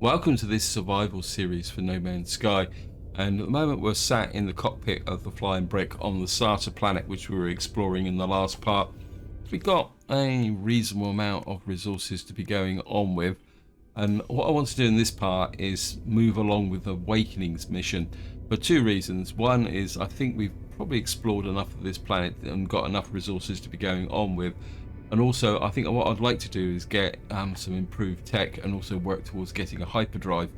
Welcome to this survival series for No Man's Sky, and at the moment we're sat in the cockpit of the Flying Brick on the starter planet which we were exploring in the last part. We've got a reasonable amount of resources to be going on with, and what I want to do in this part is move along with the Awakenings mission for two reasons. One is I think we've probably explored enough of this planet and got enough resources to be going on with. And also, I think what I'd like to do is get some improved tech and also work towards getting a hyperdrive.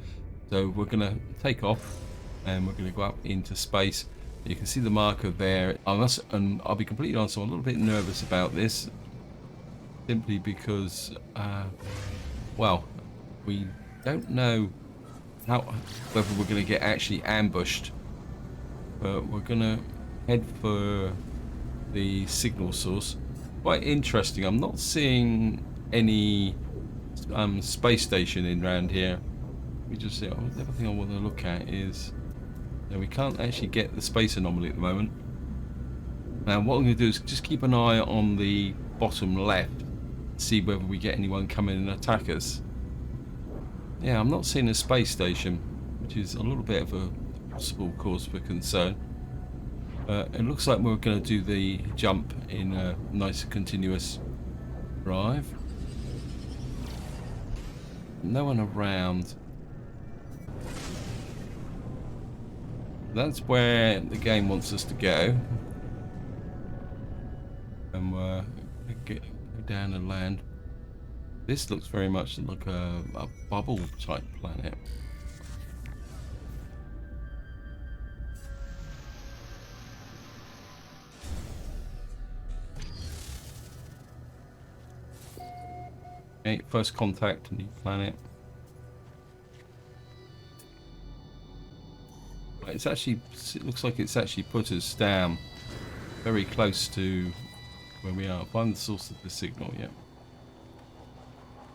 So we're going to take off and we're going to go up into space. You can see the marker there. And I'll be completely honest, I'm a little bit nervous about this. Simply because, well, we don't know whether we're going to get actually ambushed. But we're going to head for the signal source. Quite interesting. I'm not seeing any space station in around here. We just see. The other thing I want to look at is we can't actually get the space anomaly at the moment. Now what I'm going to do is just keep an eye on the bottom left, see whether we get anyone come in and attack us. Yeah, I'm not seeing a space station, which is a little bit of a possible cause for concern. It looks like we're going to do the jump in a nice continuous drive. No one around. That's where the game wants us to go. And we're go down and land. This looks very much like a bubble type planet. Okay, first contact, new planet. It looks like it's actually put us down very close to where we are. Find the source of the signal, yeah.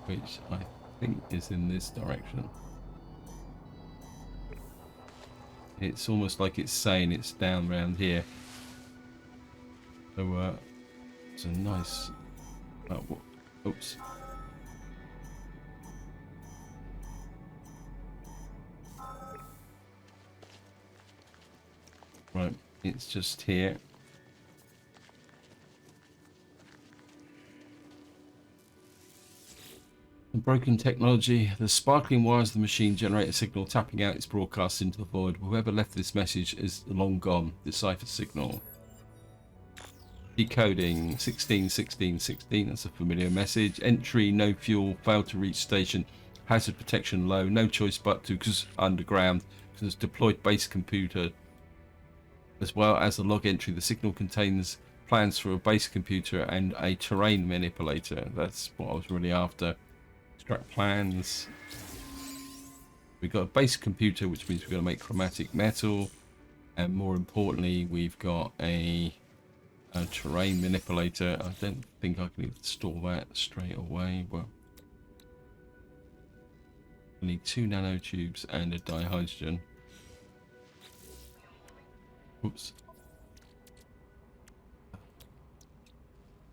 Which I think is in this direction. It's almost like it's saying it's down around here. So it's a nice. Oops. Right, it's just here. The broken technology. The sparkling wires of the machine generate a signal tapping out its broadcast into the void. Whoever left this message is long gone. Decipher signal. Decoding 16. That's a familiar message. Entry: no fuel. Failed to reach station. Hazard protection low. No choice but to because underground. Because deployed base computer. As well as the log entry, the signal contains plans for a base computer and a terrain manipulator. That's what I was really after. Extract plans. We've got a base computer, which means we're going to make chromatic metal, and more importantly, we've got a terrain manipulator. I don't think I can install that straight away. Well, we need 2 nanotubes and a dihydrogen. Oops.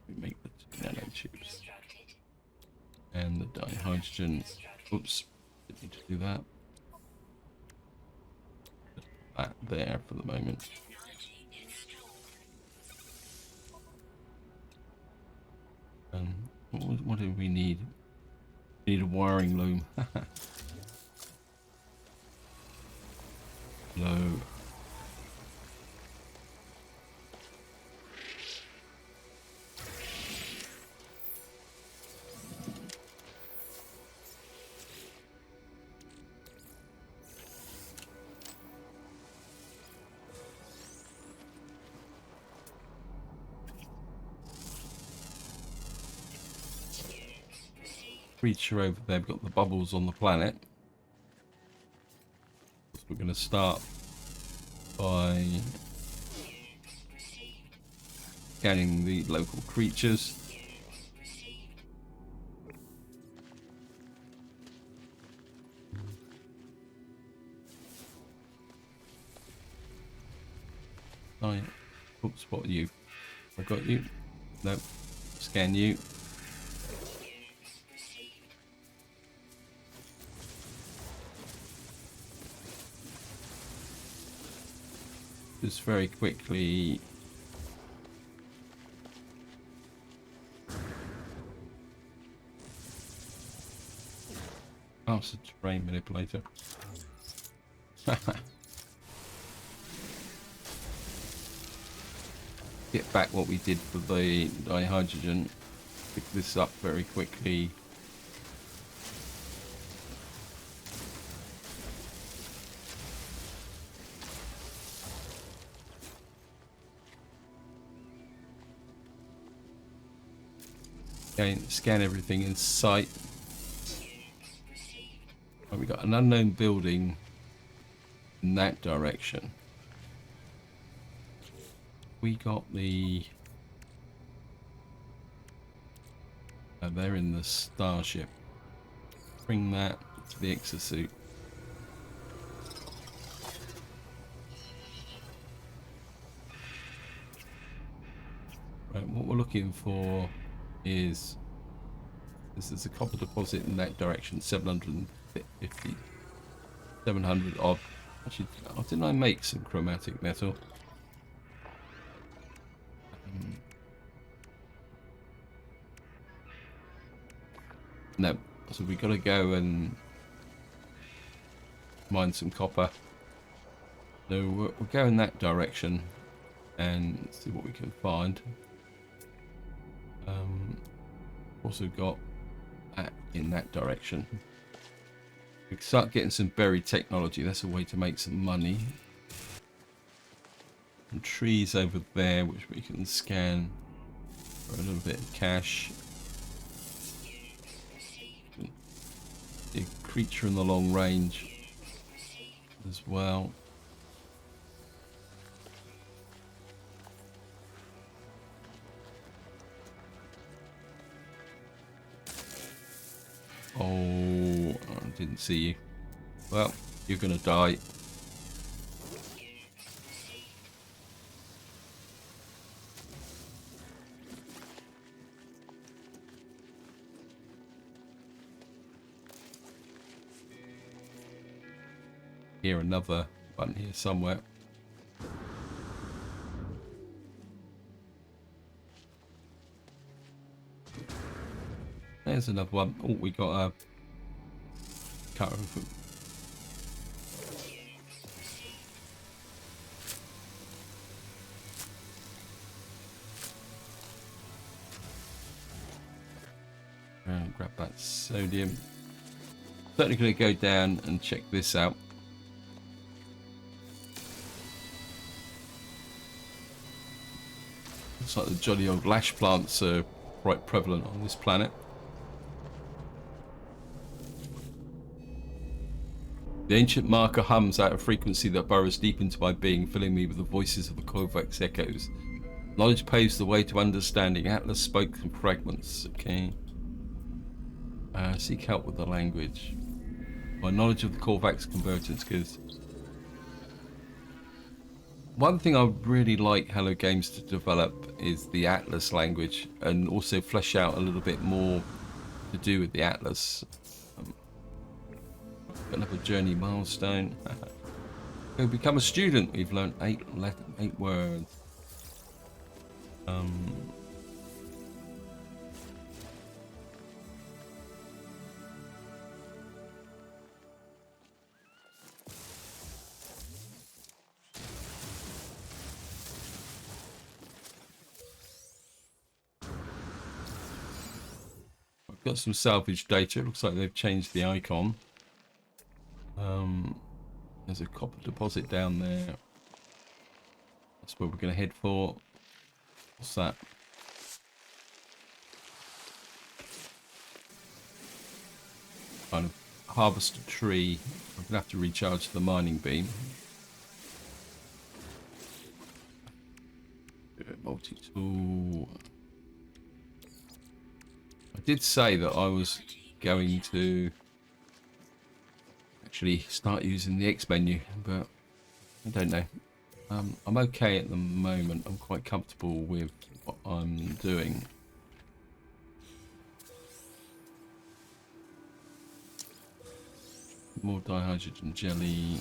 We make the 2 nanotubes and the dihydrogen. Oops, didn't need to do that. Put that there for the moment. And what do we need? We need a wiring loom. Low. Creature over there. We've got the bubbles on the planet. We're going to start by scanning the local creatures. Oops, what are you? I got you. Nope. Scan you. just very quickly. Oh, it's a terrain manipulator. Get back what we did for the dihydrogen. Pick this up very quickly. Okay, scan everything in sight. Oh, we got an unknown building in that direction. We got the... Oh, they're in the starship. Bring that to the exosuit. Right, what we're looking for is... This is a copper deposit in that direction, 750. 700 odd. Actually, oh, didn't I make some chromatic metal? No. So we got to go and mine some copper. So we'll go in that direction and see what we can find. Also got that in that direction. We can start getting some buried technology. That's a way to make some money. And trees over there, which we can scan for a little bit of cash. A creature in the long range as well. Oh, I didn't see you. Well, you're gonna die. Here, another one here somewhere. There's another one. Oh, we got a cutter. And grab that sodium. Certainly going to go down and check this out. Looks like the jolly old lash plants are quite prevalent on this planet. The ancient marker hums out a frequency that burrows deep into my being, filling me with the voices of the Kovacs echoes. Knowledge paves the way to understanding. Atlas spoke in fragments. Okay. Seek help with the language. My knowledge of the Kovacs converters, because one thing I would really like Hello Games to develop is the Atlas language, and also flesh out a little bit more to do with the Atlas. Another journey milestone. Go become a student. We've learned 8 words. I've got some salvage data. It looks like they've changed the icon. There's a copper deposit down there. That's where we're going to head for. What's that? Kind of harvest a tree. I'm going to have to recharge the mining beam. Multi-tool. I did say that I was going to actually start using the X menu, but I don't know. I'm okay at the moment. I'm quite comfortable with what I'm doing. More dihydrogen jelly.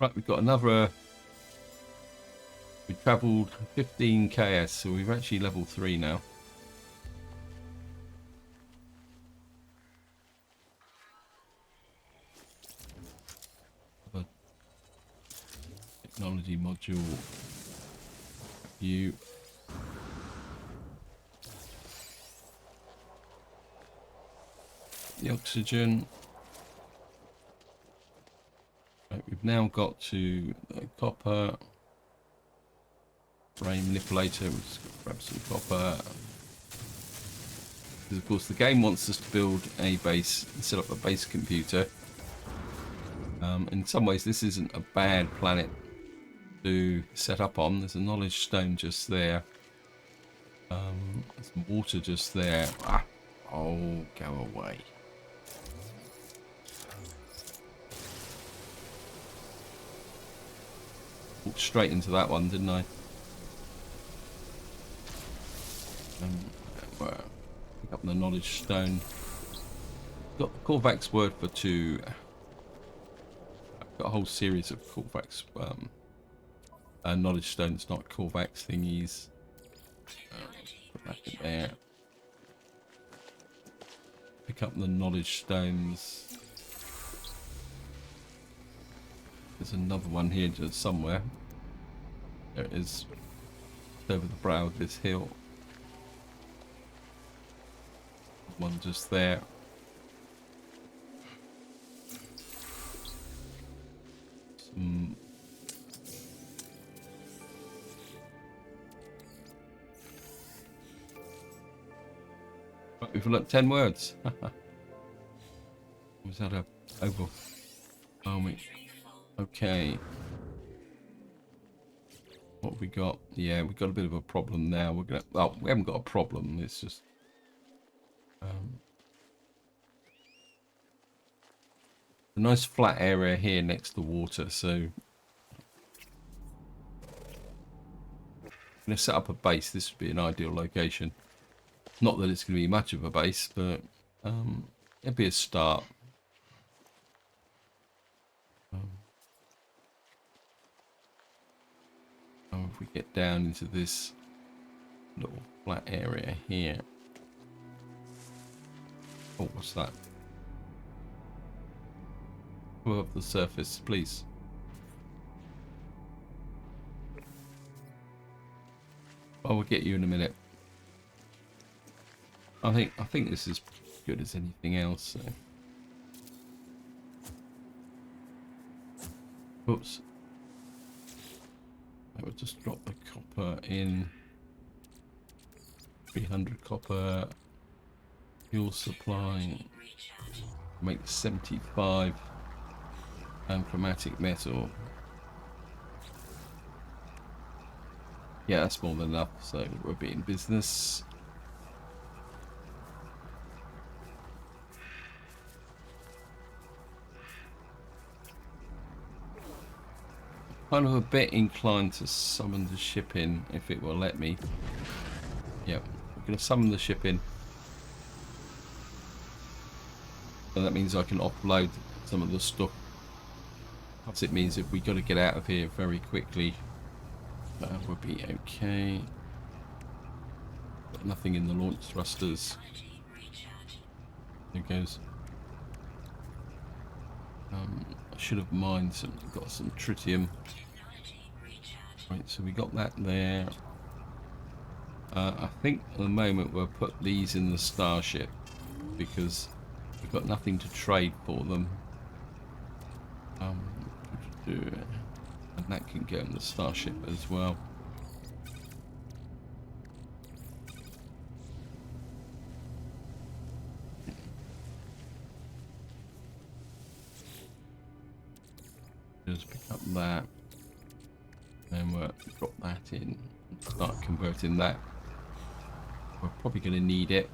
Right, we've got another. We travelled 15 KS, so we've actually level 3 now. Technology module. You. The oxygen. Right, we've now got to copper. Brain manipulator. We'll just grab some copper. Because of course the game wants us to build a base, set up a base computer. In some ways this isn't a bad planet to set up on. There's a knowledge stone just there. Some water just there. Ah, oh, go away. Walked straight into that one, didn't I? Pick up the knowledge stone. Got the Korvax word for two. I've got a whole series of Korvax knowledge stones, not Korvax thingies. Put that in there. Pick up the knowledge stones. There's another one here just somewhere. There it is. It's over the brow of this hill. One just there. Some right, we've learnt 10 words. Was that a over? Okay. What have we got? Yeah, we've got a bit of a problem now. We're gonna. Oh, we haven't got a problem. It's just. A nice flat area here next to water, so I'm going to set up a base. This would be an ideal location. Not that it's going to be much of a base, but it'd be a start. If we get down into this little flat area here. Oh, what's that? Above the surface, please. Oh, we'll get you in a minute. I think this is good as anything else. So. Oops. I will just drop the copper in. 300 copper. Fuel supply. Make 75. Chromatic metal. Yeah, that's more than enough, so we'll be in business. Kind of a bit inclined to summon the ship in, if it will let me. Yep, we're going to summon the ship in. And that means I can offload some of the stuff. Plus it means if we got to get out of here very quickly, we'll be okay. Got nothing in the launch thrusters. There goes. I should have mined some. Got some tritium. Right, so we got that there. I think at the moment we'll put these in the starship because we've got nothing to trade for them. And that can go in the starship as well. Just pick up that, and we'll drop that in and start converting that. We're probably going to need it.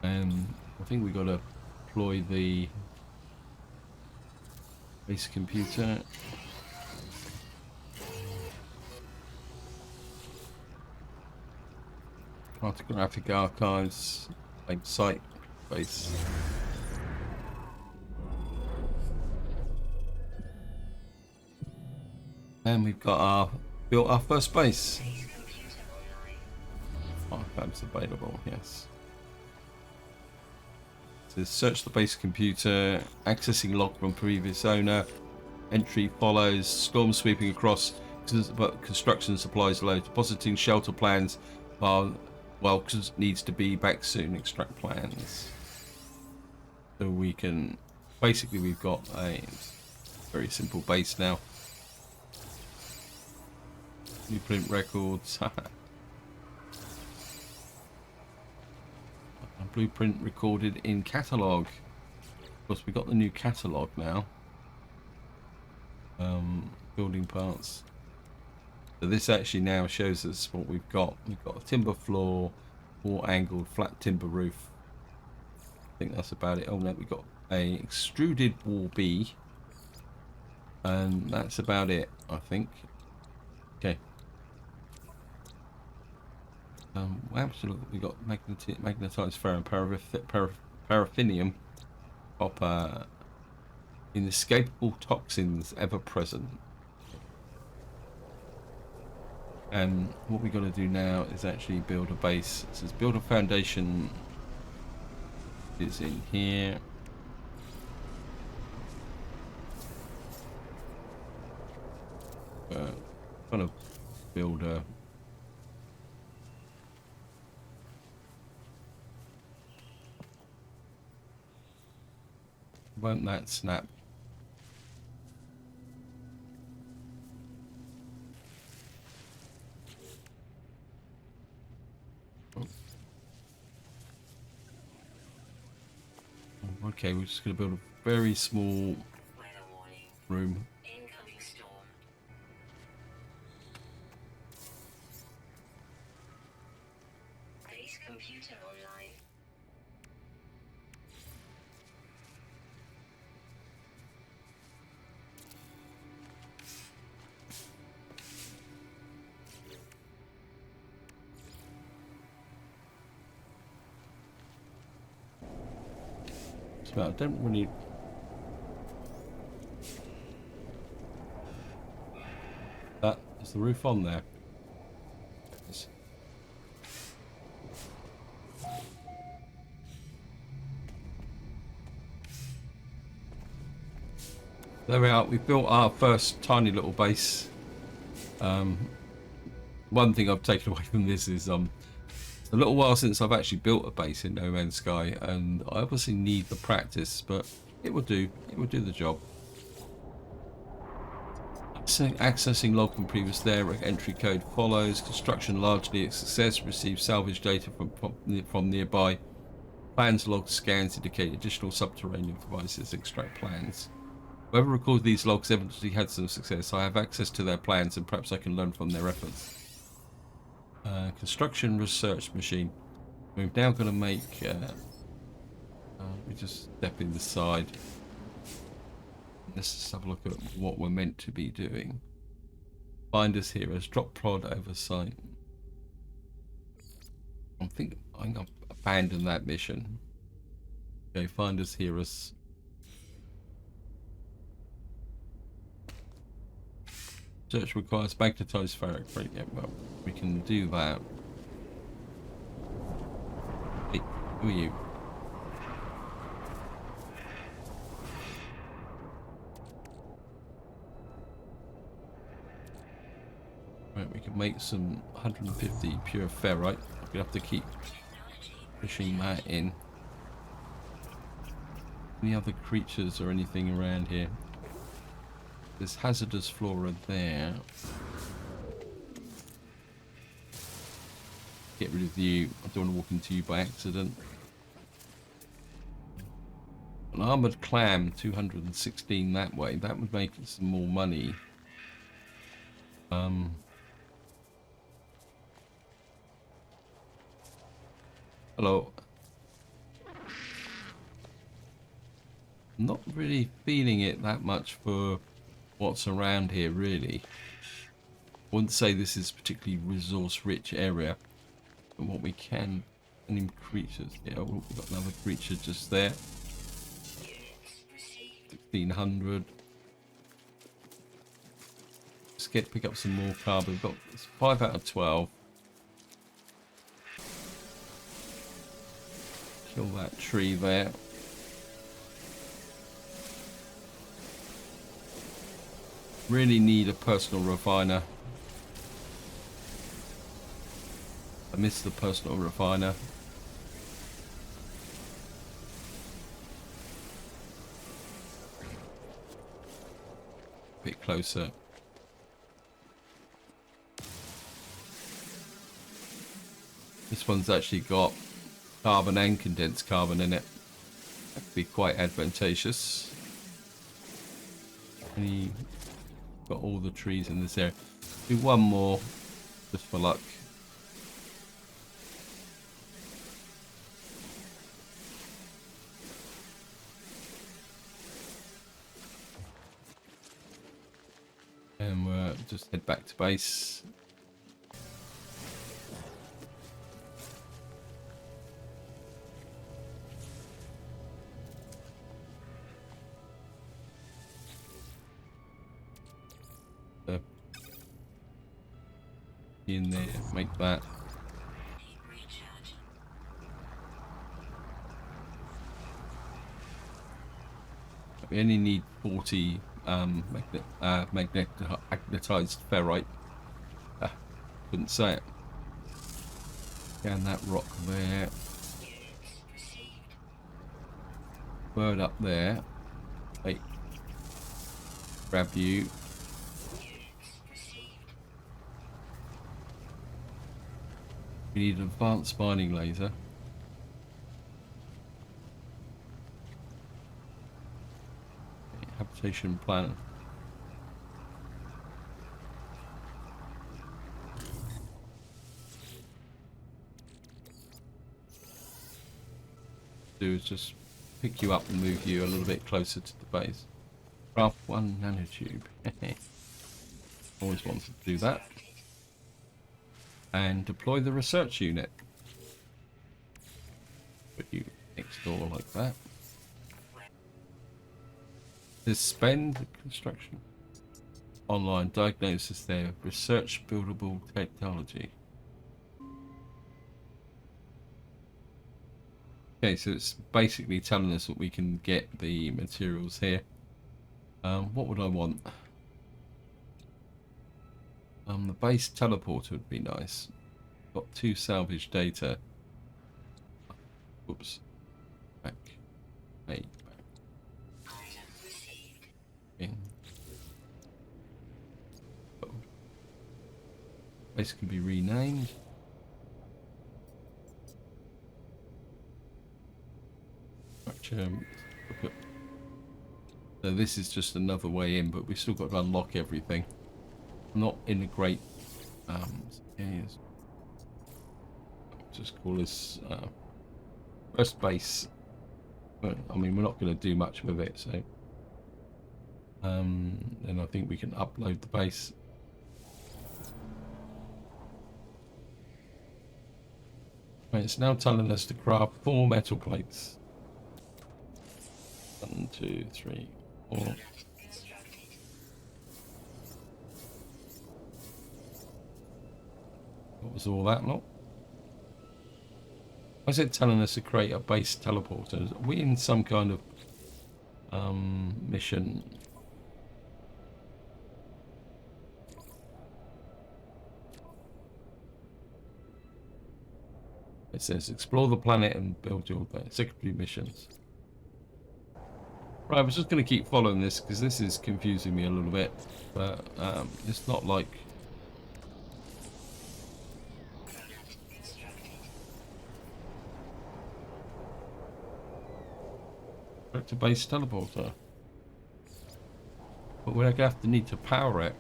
I think we've got to deploy the base computer. Cartographic archives, site base. And we've got built our first base. Archives available, yes. So search the base computer, accessing log from previous owner, entry follows, storm sweeping across, but construction supplies low, depositing shelter plans while needs to be back soon, extract plans. So we can, basically we've got a very simple base now. Blueprint records. Blueprint recorded in catalog. Of course, we got the new catalog now. Building parts. So this actually now shows us what we've got. We've got a timber floor, 4-angled flat timber roof. I think that's about it. Oh no, we've got a extruded wall B, and that's about it, I think. Okay. Absolutely, we got magnetized ferrum, paraffinium, copper, inescapable toxins ever present. And what we're going to do now is actually build a base. It says build a foundation. It's in here. Kind of build a. Won't that snap? Okay, we're just going to build a very small room. Incoming storm. Base computer online. I don't really. That is the roof on there. There we are. We've built our first tiny little base. One thing I've taken away from this is it's a little while since I've actually built a base in No Man's Sky, and I obviously need the practice, but it will do. It will do the job. Accessing log from previous there. Entry code follows. Construction largely a success. Receive salvage data from nearby. Plans log scans indicate additional subterranean devices. Extract plans. Whoever records these logs evidently had some success. I have access to their plans, and perhaps I can learn from their efforts. Construction research machine. We're now going to make. We just step in the side. Let's just have a look at what we're meant to be doing. Find us heroes. Drop prod oversight. I'm going to abandon that mission. Okay, find us heroes. Search requires magnetized ferric. Right, yeah, well, we can do that. Hey, who are you? Right, we can make some 150 pure ferrite. We have to keep pushing that in. Any other creatures or anything around here? There's hazardous flora there. Get rid of you. I don't want to walk into you by accident. An armored clam, 216 that way. That would make it some more money. Hello. Not really feeling it that much for what's around here, really. Wouldn't say this is a particularly resource-rich area, but what we can, any creatures? Yeah, we've got another creature just there. 1600. Just pick up some more carbon. We've got 5 out of 12. Kill that tree there. Really need a personal refiner. I miss the personal refiner. Bit closer. This one's actually got carbon and condensed carbon in it. That could be quite advantageous. And you got all the trees in this area. Do one more just for luck. And we'll just head back to base. In there, make that. We only need 40 magnetized ferrite. Couldn't say it. Down that rock there. Bird up there. Hey, grab you. We need an advanced mining laser. Habitation planner. Do is just pick you up and move you a little bit closer to the base. Craft 1 nanotube. Always wanted to do that. And deploy the research unit. Put you next door like that. Suspend construction. Online diagnosis there. Research buildable technology. Okay, so it's basically telling us that we can get the materials here. What would I want? The base teleporter would be nice. Got 2 salvage data. Oops. Back. Hey. Back. In. Oh. Base can be renamed. So this is just another way in, but we've still got to unlock everything. Not in a great areas. Just call this first base. But, I mean, we're not going to do much with it, so then I think we can upload the base. Right, it's now telling us to craft 4 metal plates. 1, 2, 3, 4. What was all that lot? Why is it telling us to create a base teleporter? Are we in some kind of mission? It says explore the planet and build your secondary missions. Right, I was just going to keep following this because this is confusing me a little bit, but it's not like to base teleporter, but we're going to have to need to power it.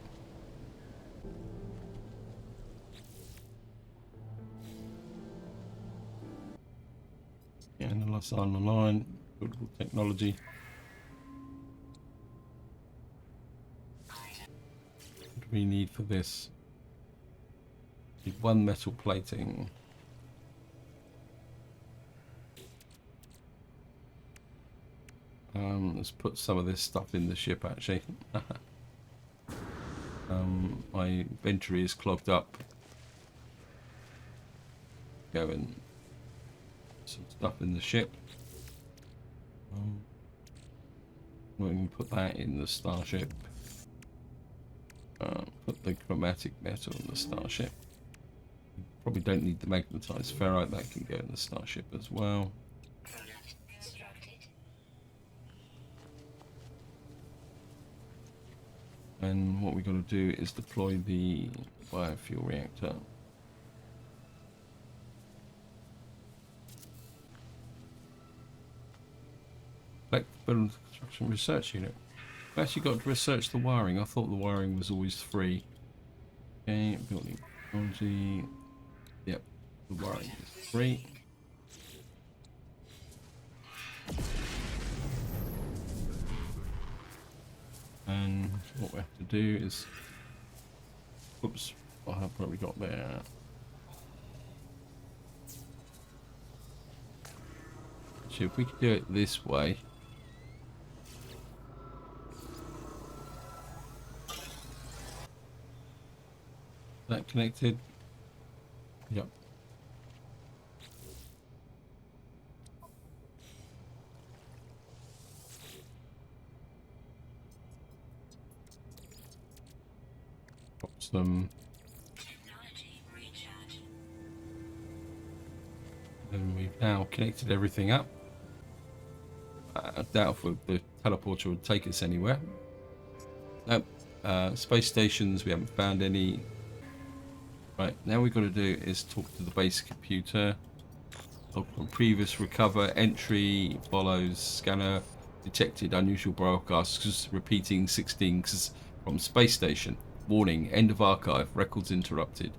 Yeah, analyze on the line, buildable technology. What do we need for this? Need 1 metal plating. Let's put some of this stuff in the ship actually. My inventory is clogged up. Go and some stuff in the ship. We can put that in the starship. Put the chromatic metal in the starship. Probably don't need the magnetized ferrite. That can go in the starship as well. Product constructed. And what we're going to do is deploy the biofuel reactor. Build Construction Research Unit. We actually got to research the wiring. I thought the wiring was always free. Okay, building technology. Yep, the wiring is free. And what we have to do is, oops, what have we got there? Actually, if we could do it this way. That connected? Yep. Got some. Technology recharge. And we've now connected everything up. I doubt if the teleporter would take us anywhere. Nope. Space stations, we haven't found any. Right, now we've got to do is talk to the base computer. Log from previous recover entry follows scanner detected unusual broadcasts repeating 16 from space station. Warning, end of archive, records interrupted.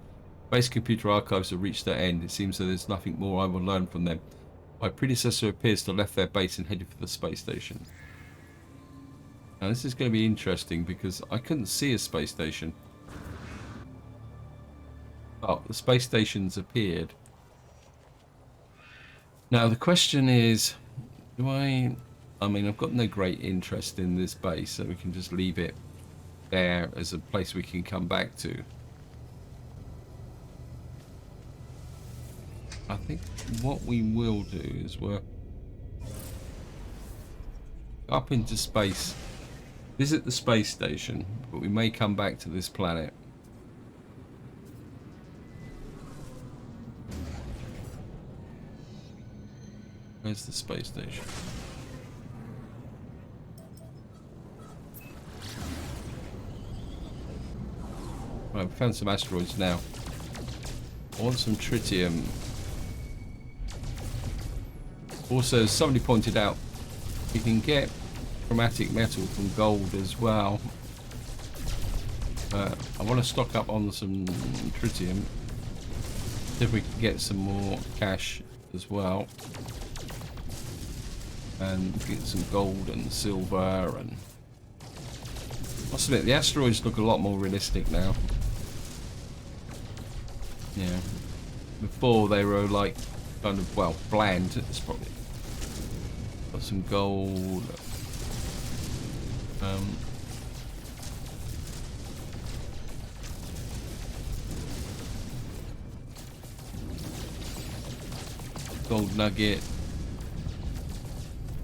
Base computer archives have reached their end. It seems that there's nothing more I will learn from them. My predecessor appears to have left their base and headed for the space station. Now this is going to be interesting because I couldn't see a space station. Oh, the space station's appeared. Now the question is, do I mean, I've got no great interest in this base, so we can just leave it there as a place we can come back to. I think what we will do is we're up into space, visit the space station, but we may come back to this planet. Where's the space station? Right, we found some asteroids now. I want some tritium. Also, somebody pointed out, you can get chromatic metal from gold as well. I want to stock up on some tritium. See if we can get some more cash as well. And get some gold and silver, and I must admit the asteroids look a lot more realistic now. Yeah, before they were like kind of, well, bland. It's probably got some gold. Gold nugget.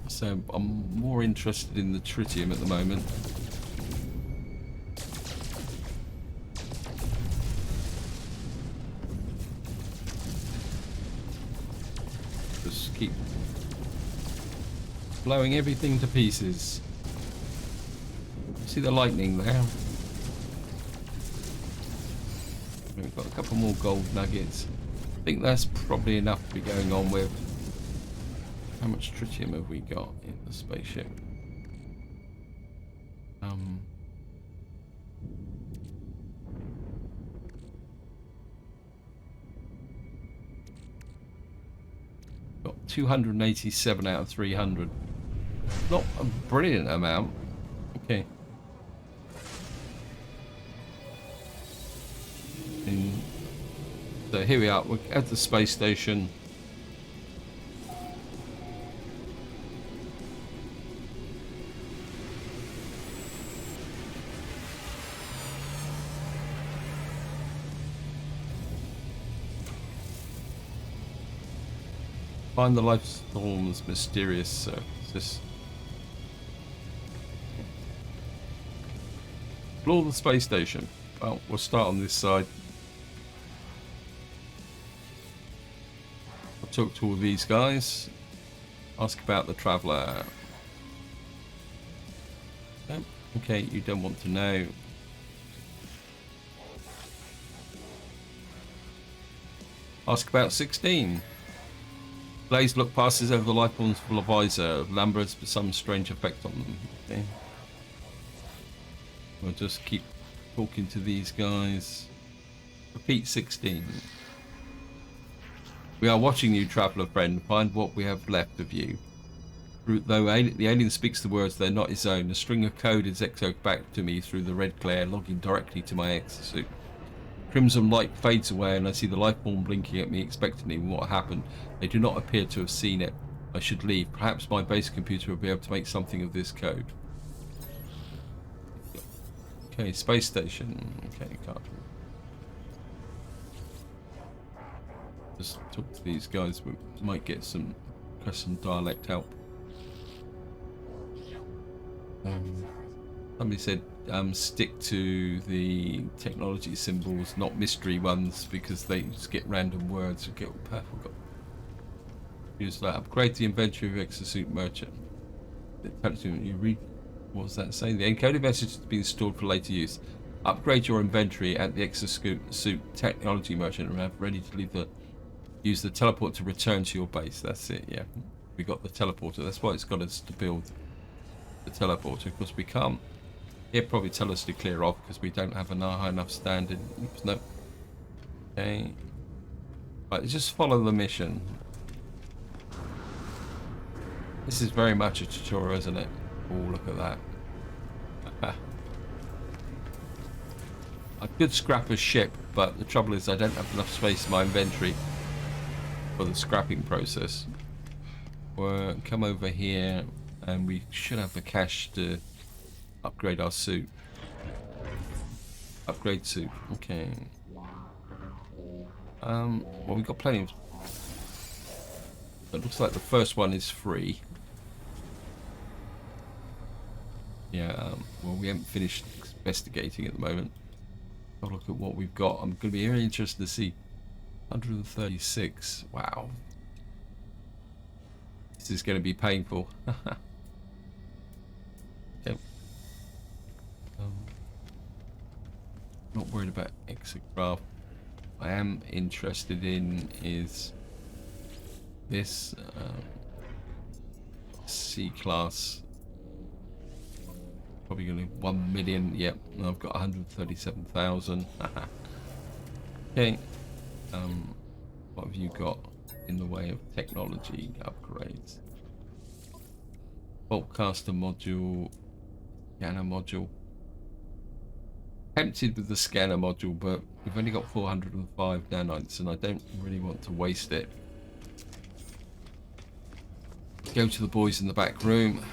So I'm more interested in the tritium at the moment. Just keep blowing everything to pieces. See the lightning there? We've got a couple more gold nuggets. I think that's probably enough to be going on with. How much tritium have we got in the spaceship? Got 287 out of 300. Not a brilliant amount. Okay. So here we are. We're at the space station. Find the life storm's mysterious surface. Explore the space station. Well, we'll start on this side. I'll talk to all these guys. Ask about the traveller. Oh, okay, you don't want to know. Ask about 16. Blaze look passes over the life forms full of visor. Lambert has some strange effect on them. Okay. We'll just keep talking to these guys. Repeat 16. We are watching you, traveller friend. Find what we have left of you. Though the alien speaks the words, they're not his own. A string of code is echoed back to me through the red glare, logging directly to my exosuit. Crimson light fades away and I see the life form blinking at me expectantly. What happened? They do not appear to have seen it. I should leave. Perhaps my base computer will be able to make something of this code. Okay, space station. Okay, can't. Just talk to these guys. We might get some custom dialect help. Somebody said stick to the technology symbols, not mystery ones, because they just get random words and get perfect. Use that. Upgrade the inventory of exosuit merchant. You read. What does that say? The encoded message has been stored for later use. Upgrade your inventory at the exosuit technology merchant and have ready to leave the. Use the teleport to return to your base. That's it. Yeah, we got the teleporter. That's why it's got us to build the teleporter. Of course, we can't. He'll probably tell us to clear off because we don't have a high enough standard. Oops, no. Okay. Right, just follow the mission. This is very much a tutorial, isn't it? Oh, look at that. I could scrap a ship, but the trouble is I don't have enough space in my inventory for the scrapping process. We'll come over here and we should have the cash to upgrade our suit. Upgrade suit. Okay. Well, we've got plenty of. It looks like the first one is free. Yeah. Well, we haven't finished investigating at the moment. I'll look at what we've got. I'm going to be very interested to see. 136. Wow. This is going to be painful. Yep. Not worried about exocraft. I am interested in is this C-class. Probably going to 1 million. Yep. I've got 137,000. Okay. What have you got in the way of technology upgrades? Bolt caster module, scanner module. Tempted with the scanner module, but we've only got 405 nanites and I don't really want to waste it. Go to the boys in the back room.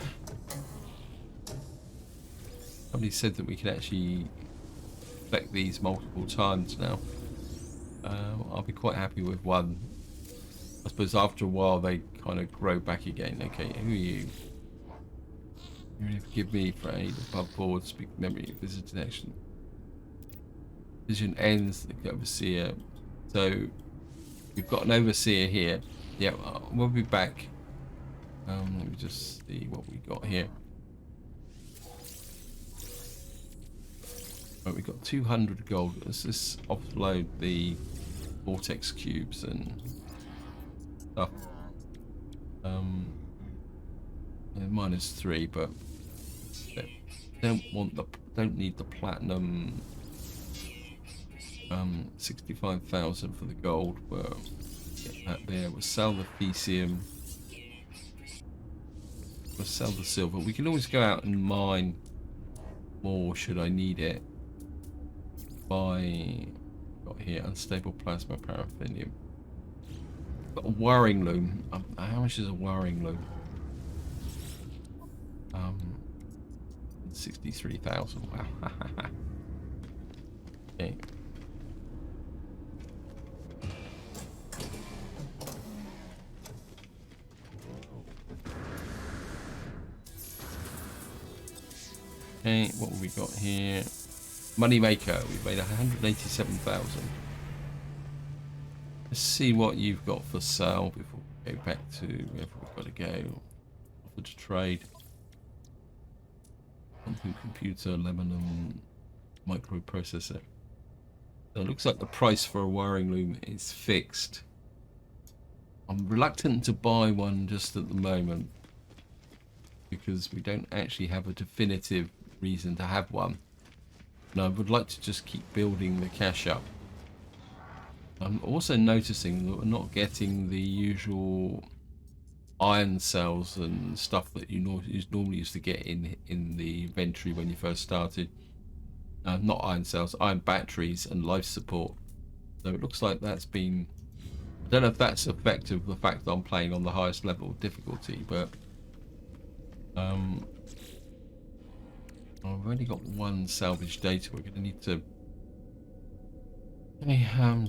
Somebody said that we can actually select these multiple times now. I'll be quite happy with one. I suppose after a while they kind of grow back again. Okay, who are you? You forgive me for aid above board, speak memory, visit action. Vision ends, the overseer. So we've got an overseer here. Yeah, we'll be back. Let me just see what we got here. Right, we've got 200 gold. Let's just offload the vortex cubes and stuff. -3, but don't need the platinum. 65,000 for the gold. We'll get that there. We'll sell the Thesium. We'll sell the silver. We can always go out and mine more should I need it. Buy. Got here unstable plasma paraffinium. Got a wiring loom. How much is a wiring loom? 63,000. Wow. Okay. Okay, what have we got here? Moneymaker, we've made 187,000. Let's see what you've got for sale before we go back to wherever we've got to go. Offer to trade. Quantum computer, aluminum, microprocessor. So it looks like the price for a wiring loom is fixed. I'm reluctant to buy one just at the moment because we don't actually have a definitive reason to have one. And I would like to just keep building the cash up. I'm also noticing that we're not getting the usual iron cells and stuff that you normally used to get in the inventory when you first started. Not iron cells, iron batteries and life support. So it looks like that's been... I don't know if that's effective of the fact that I'm playing on the highest level of difficulty, but I've only got one salvage data. We're going to need to...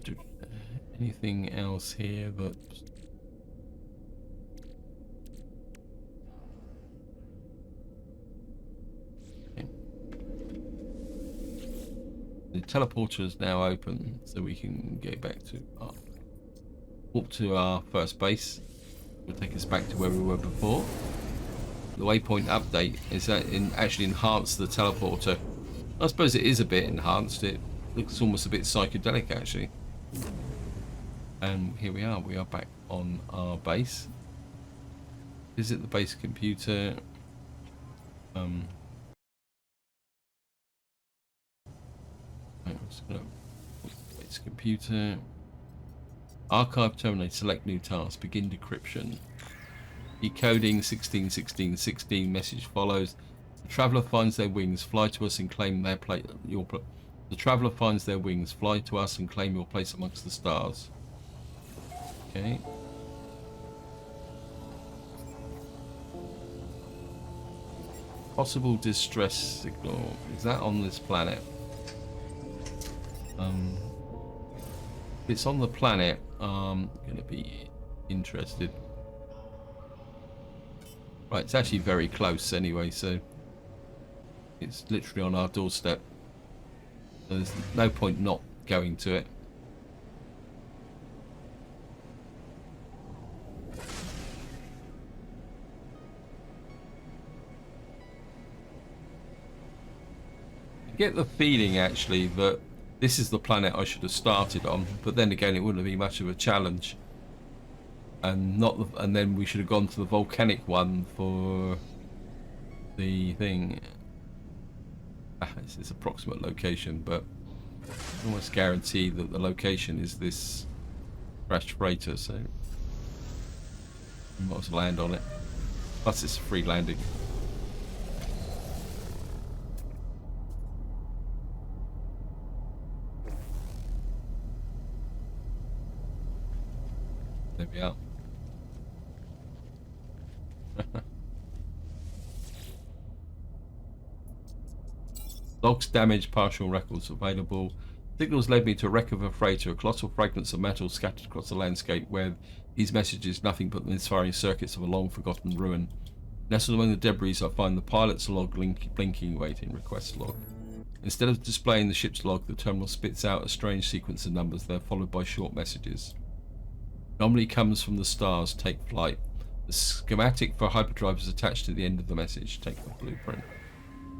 do anything else here that... Okay. The teleporter is now open, so we can get back to our... walk to our first base. Will take us back to where we were before. The waypoint update is that actually enhanced the teleporter. I suppose it is a bit enhanced. It looks almost a bit psychedelic actually. And here we are. We are back on our base. Visit the base computer. I'm just gonna base computer. Archive terminate. Select new task. Begin decryption. Decoding 16 message follows. The traveler finds their wings, fly to us and claim their place. The traveler finds their wings, fly to us and claim your place amongst the stars. Okay. Possible distress signal. Is that on this planet? If it's on the planet, I'm gonna be interested. Right, it's actually very close anyway, so it's literally on our doorstep. So there's no point not going to it. I get the feeling actually that this is the planet I should have started on, but then again it wouldn't have been much of a challenge. And and then we should have gone to the volcanic one for the thing. It's its approximate location, but I almost guarantee that the location is this crashed freighter, so we might as well land on it. Plus it's a free landing. There we are. Logs damaged, partial records available. Signals led me to a wreck of a freighter, colossal fragments of metal scattered across the landscape, where these messages nothing but the misfiring circuits of a long forgotten ruin. Nestled among the debris, I find the pilot's log blinking, waiting, request log. Instead of displaying the ship's log, the terminal spits out a strange sequence of numbers. They're followed by short messages. Anomaly comes from the stars. Take flight. The schematic for hyperdrive is attached to the end of the message. Take the blueprint.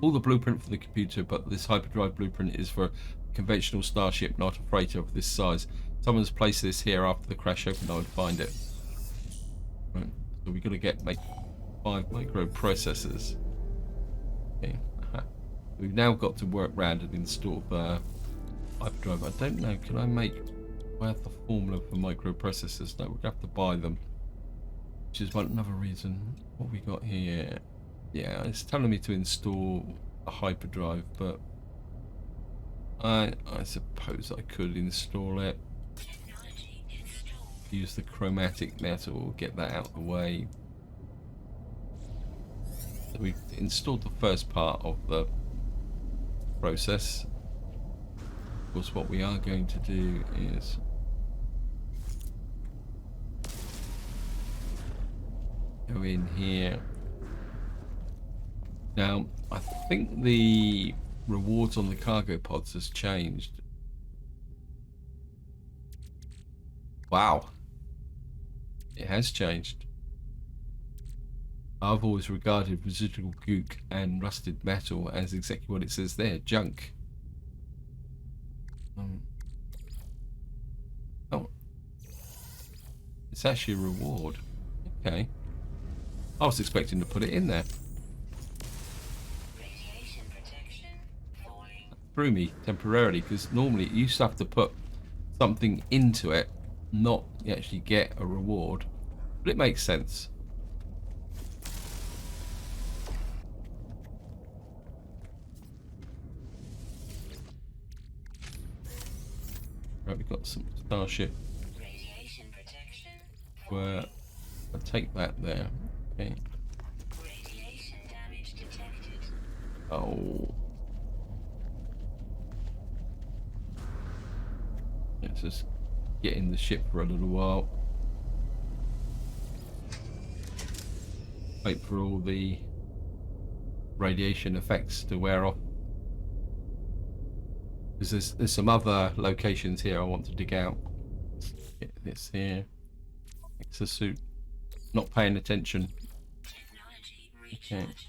Pull the blueprint from the computer, but this hyperdrive blueprint is for a conventional starship, not a freighter of this size. Someone's placed this here after the crash. Hoping I would find it. Right. So we've got to make 5 microprocessors. Okay. We've now got to work around and install the hyperdrive. I don't know. Can I make? Do I have the formula for microprocessors? No, we're gonna have to buy them. Which is another reason. What we got here? Yeah, it's telling me to install a hyperdrive, but I suppose I could install it. Use the chromatic metal, get that out of the way. So we've installed the first part of the process. Of course, what we are going to do is go in here. Now, I think the rewards on the cargo pods has changed. Wow, it has changed. I've always regarded residual gook and rusted metal as exactly what it says there, junk. Oh, it's actually a reward. Okay. I was expecting to put it in there. Radiation protection falling. Threw me temporarily because normally you used to have to put something into it, not actually get a reward. But it makes sense. Right, we've got some starship Radiation protection where falling. I take that there. Okay. Radiation damage detected. Oh. Let's just get in the ship for a little while. Wait for all the radiation effects to wear off. Because there's some other locations here I want to dig out. Let's get this here. Exosuit. Not paying attention. Technology Okay. recharge.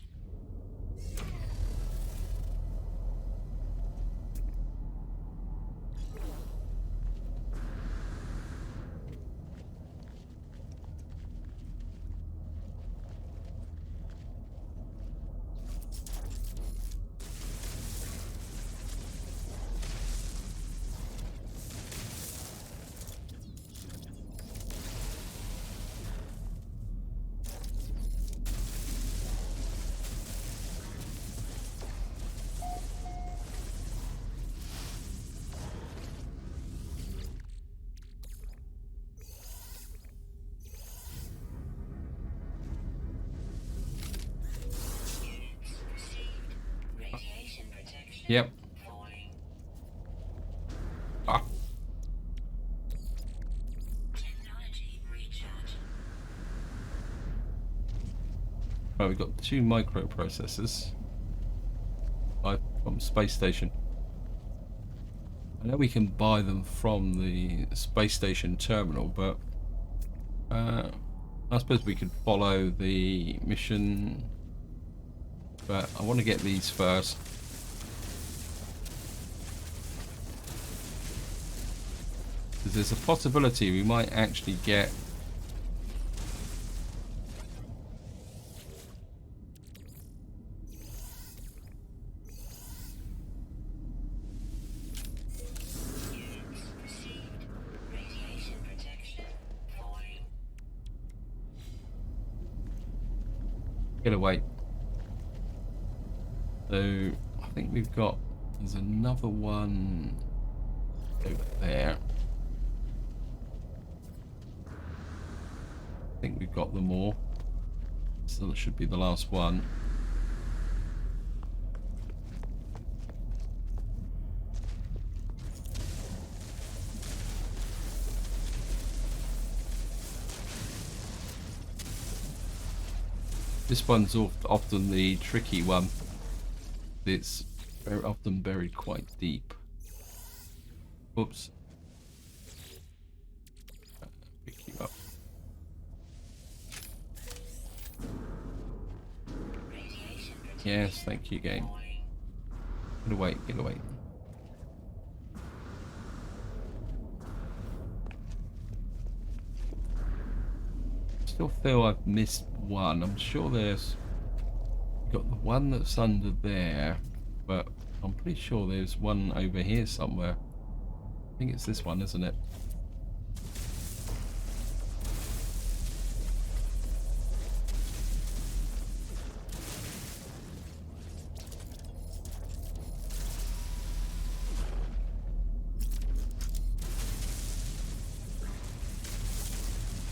Units received. Radiation protection Yep. falling. Ah. Technology recharge. Right, we've got 2 microprocessors. From space station. I know we can buy them from the space station terminal, but I suppose we could follow the mission. But I want to get these first. Because there's a possibility we might actually get Units received. Radiation protection falling. away. So I think there's another one over there. I think we've got them all. So that should be the last one. This one's often the tricky one. It's very often buried quite deep. Oops. Pick you up. Radiation protection Yes, thank you, game. falling. Get away, get away. Still feel I've missed one. I'm sure there's got the one that's under there, but I'm pretty sure there's one over here somewhere. I think it's this one, isn't it?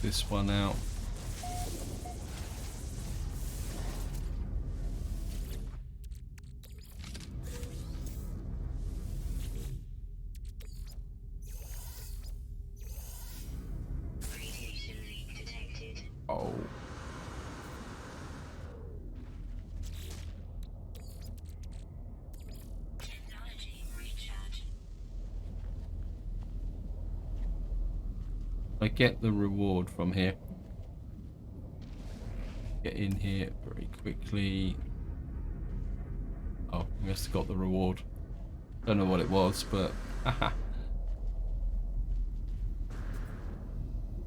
This one out. Radiation leak detected. Oh. I get the reward from here. Get in here very quickly. Oh, we must have got the reward. Don't know what it was, but haha.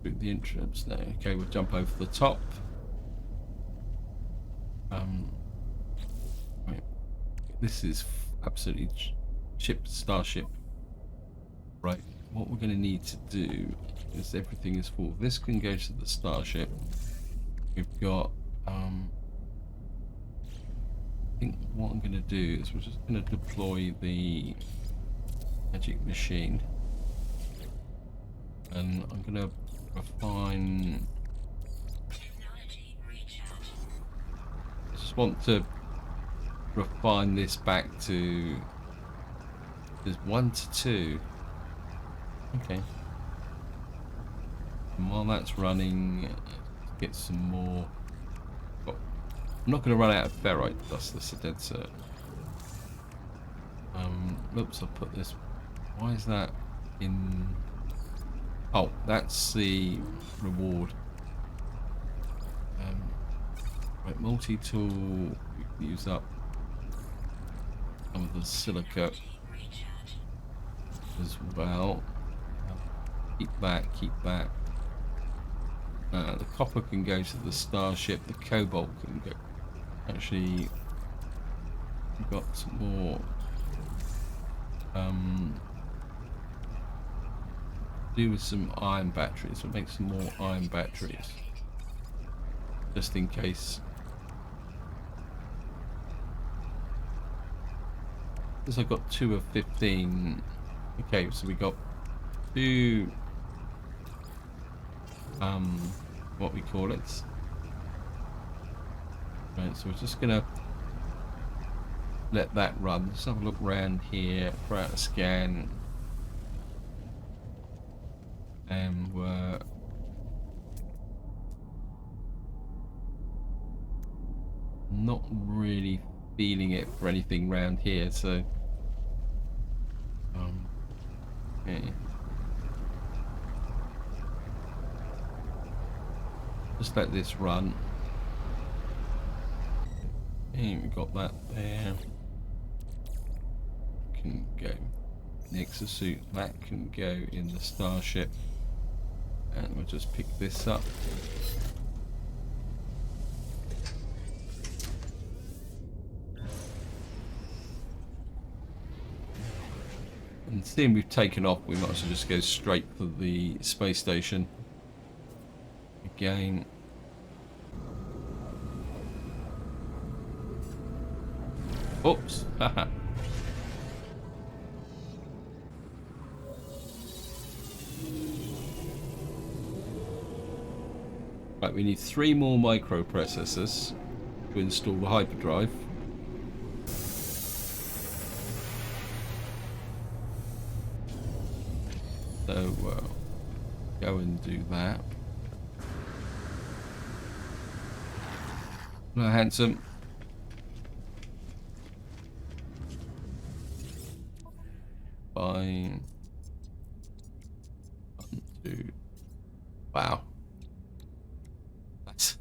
Through the entrance now. Okay, we'll jump over the top. Right. This is absolutely starship. Right. What we're going to need to do is everything is full. This can go to the starship. We've got. I think what I'm going to do is we're just going to deploy the magic machine, and I'm going to refine. Technology recharge. I just want to refine this back to. There's 1 to 2. Okay. And while that's running, get some more. Oh, I'm not going to run out of ferrite dust. That's a dead cert. Oops, I'll put this. Why is that in? Oh, that's the reward. Right, multi-tool. We can use up some of the silica Recharge. as well. Keep back, keep back. The copper can go to the starship. The cobalt can go. Actually, we've got some more. Do with some iron batteries. We'll make some more iron batteries, just in case. Because I've got 2 of 15. Okay, so we got 2. What we call it. Right, so we're just gonna let that run. Let's have a look around here, throw out a scan, and we're not really feeling it for anything around here, so okay. Just let this run. And we got that there. Can go. The exosuit, that can go in the starship. And we'll just pick this up. And seeing we've taken off, we might as well just go straight for the space station. Again. Oops. Haha. Right, we need 3 more microprocessors to install the hyperdrive. So go and do that. No, handsome. Fine. 1, 2. Wow. That's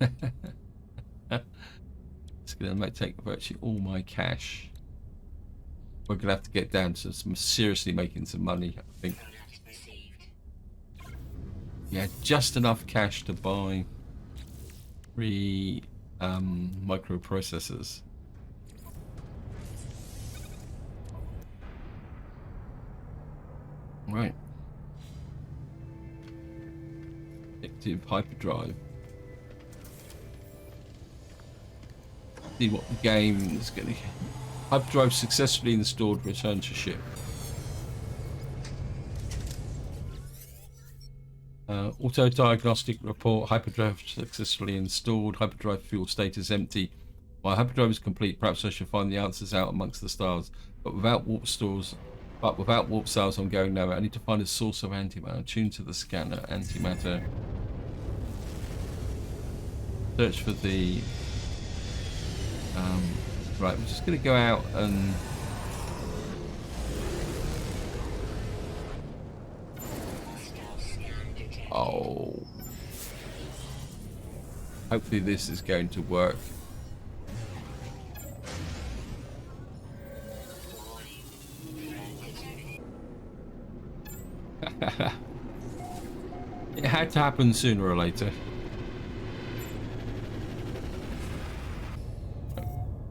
it's gonna take virtually all my cash. We're gonna have to get down to some seriously making some money, I think. Product received. Yeah, just enough cash to buy 3 microprocessors. Right. Active hyperdrive. See what the game is going to get. Hyperdrive successfully installed. Return to ship. Auto diagnostic report. Hyperdrive successfully installed. Hyperdrive fuel status empty. While hyperdrive is complete, perhaps I should find the answers out amongst the stars. But without warp cells, I'm going nowhere. I need to find a source of antimatter. Tune to the scanner. Antimatter. Search for the. Right, we're just going to go out and. Hostile scan detected. Oh. Hopefully this is going to work. It had to happen sooner or later.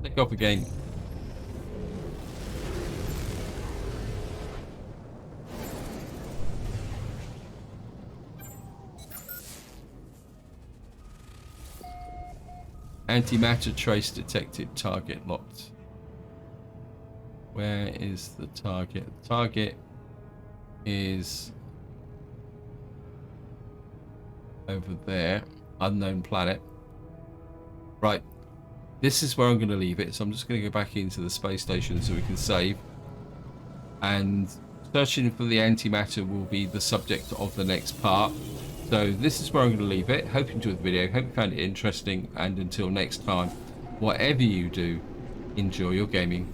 Take off again. Antimatter trace detected. Target locked. Where is the target? The target is over there. Unknown planet. Right. This is where I'm going to leave it. So I'm just going to go back into the space station so we can save. And searching for the antimatter will be the subject of the next part. So this is where I'm going to leave it. Hope you enjoyed the video. Hope you found it interesting. And until next time, whatever you do, enjoy your gaming.